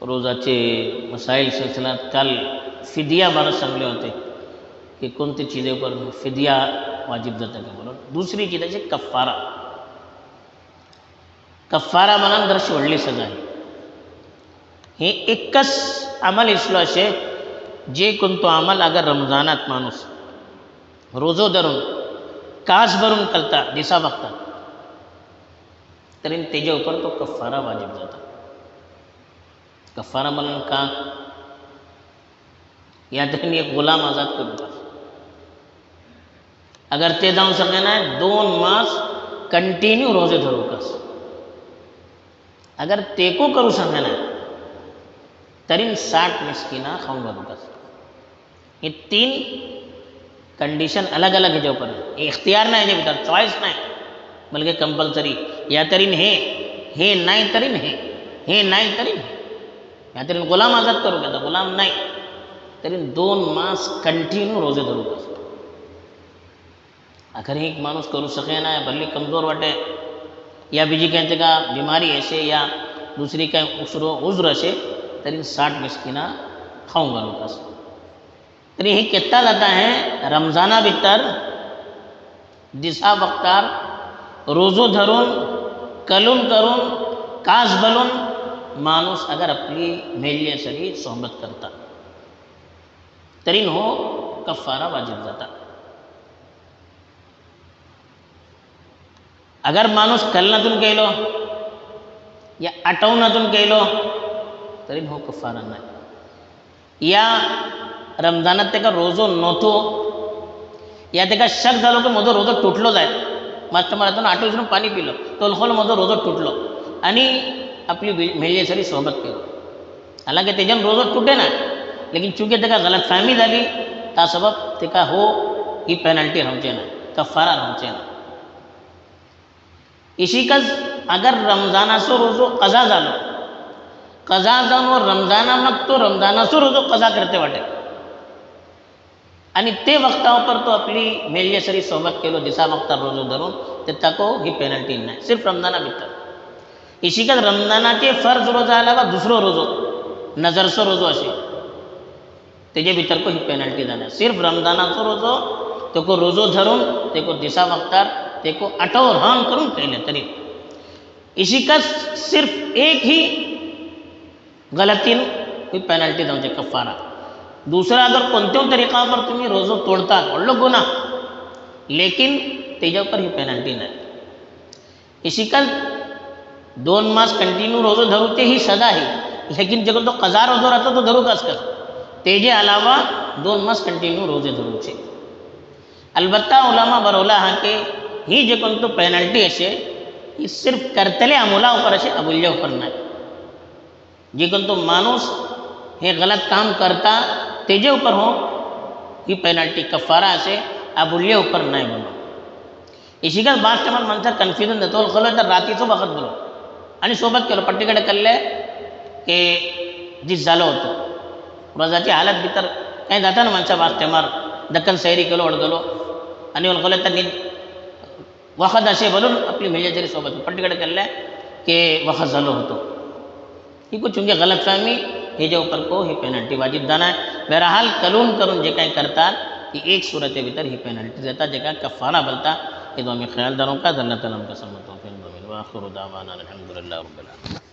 रोजाचे मसाईल सिलसिलात काल फिदिया बाबत सांगले होते की कोणती चीजेवर फिदिया वाजिब जाता का बोलून. दुसरी चीज आहे कफ्फारा. कफ्फारा म्हणान दरशी व्हडली सजा आहे. हे एकच अमल इसलो असे जे कोणतो अमल अगर रमजानात माणूस रोजो धरून कास भरून करता दिसा बघता तरी त्याच्या उपर तो कफ्फारा वाजिब जाता. कफ्फारा म्हणून का या तरी एक गुलाम आजाद करू. अगर ते जाऊन सके ना 2 मास कंटिन्यू रोजे धरू कस, अगर ते को करू सके ना तरी 60 मिस्किना खाऊन घालू कस. हे 3 कंडिशन अलग अलग ह्याच्या ऊपर आहे. इख्तियार नाही ह्याच्या भीतर, चॉईस नाही बल्कि कंपल्सरी. या तरी हे नाही तरी हे नाही तरी या तरी गुलाम आजाद करू का, गुलाम नाही तरी 2 मास कंटिन्यू रोजे धरू कस. अगर एक माणूस करू सके ना भले कमजोर वाटे या बीजी कहते का बीमारी ऐसे या दूसरी काही उज्र असे तरी 60 मिस्किना खाऊन घालू कस. तरी हे केत्ता जाता है रमजाना भितर दिसा बघतार रोजो धरून कलून करून कास बलून माणूस अगर आपली मेल्य सरी सोबत करता तरी हो कफ्फारा वाजिब जाता. अगर माणूस कलनातून केलो या आठवणातून केलो तरी हो कफ्फारा नाही. या रमजानात तेका रोजो नव्हतो या तेका शक झालो की माझो रोजो तुटलो जाय मात्र मला आठवून पाणी पिलो तो लखोल माझो रोजो तुटलो आणि आपली मेल्ये सरी सोबत केलो. हालांकि त्याच्यान रोजो तुटे ना लेकिन चूंकि तेका गलत फहमी झाली त्या सबब तेका हो ही पेनल्टी रावचे ना, कफ्फारा रावचे ना. इशिकच अगर रमजानाचो रोजो कजा झालो, कजा जाऊन रमजाना मग तो रमजानाचो रोजो कजा करते वाटे आणि ते वक्तावर तो आपली मेल्ये सरी सोबत केलो दिसा वक्ता रोजो धरून ते ताको ही पेनल्टी नाही. सिर्फ रमजाना भितर. इशिकच रमजानाचे फर्ज रोजा अलावा दुसरो रोजो नजरचो रोजो असे तेजे भितर को ही पेनल्टी जाना. सिर्फ रमजानाचो रोजो तेको रोजो धरून तेको दिसा वक्तार तेको आठव रान करून केले तरी इशिकच सिर्फ एक ही गलतीन ही पेनल्टी जाऊचे कफ्फारा. दूसरा अगर कोणत्याही तरीकावर तुम्ही रोजो तोडता व्हडलो गुन्हा लेकिन तेजा ऊपर ही पेनल्टी नाही. इशिकच 2 मास कंटिन्यू रोजो धरूचे ही सजा आहे लेकिन जब तो कजा रोजो रहता तो धरू कस कस तेजे अलावा 2 मास कंटिन्यू रोजे धरूचे. अलबत्ता उलामा बरवला हा के ही जे कोणतो पेनल्टी असे ही सिर्फ करतले अमोला ऊपर असे अबुल्य ऊपर नाही. जे कोणतो माणूस हे गलत काम करता तेजे ऊपर हो ही पेनल्टी कफ्फारा असे अबुल्य ऊपर नाही बोलो. इशिकच बास टायमार माणसा कन्फ्युजन जातो खलो तर रातीचो बघत बोलो आणि सोबत केलो पट्टीकडे कल्ले की जीस झालो होतो रोजाची हालत भितर काही जाता ना माणसा बास टायमार दक्कन सैरी केलो अडगलो आणि खलो तर वखत असे बोलून आपली मेल्ये जरी सोबत पट्टीकडे कल्ले की वखत झालो होतो ही कुछ चुंगे गलत फहमी हेजे ऊपर को ही पेनल्टी वाजिब जाना है. बहरहाल कलून करून जे काही करतात ती एक सूरते भीतर ही पेनल्टी देता जे काय कफ्फारा बोलता ये तो हमें ख्याल दारों का अल्लाह ताला हमको समझ तौफीक दे. आखिर दावाना अल्हम्दुलिल्लाह रब्बिल आलमीन.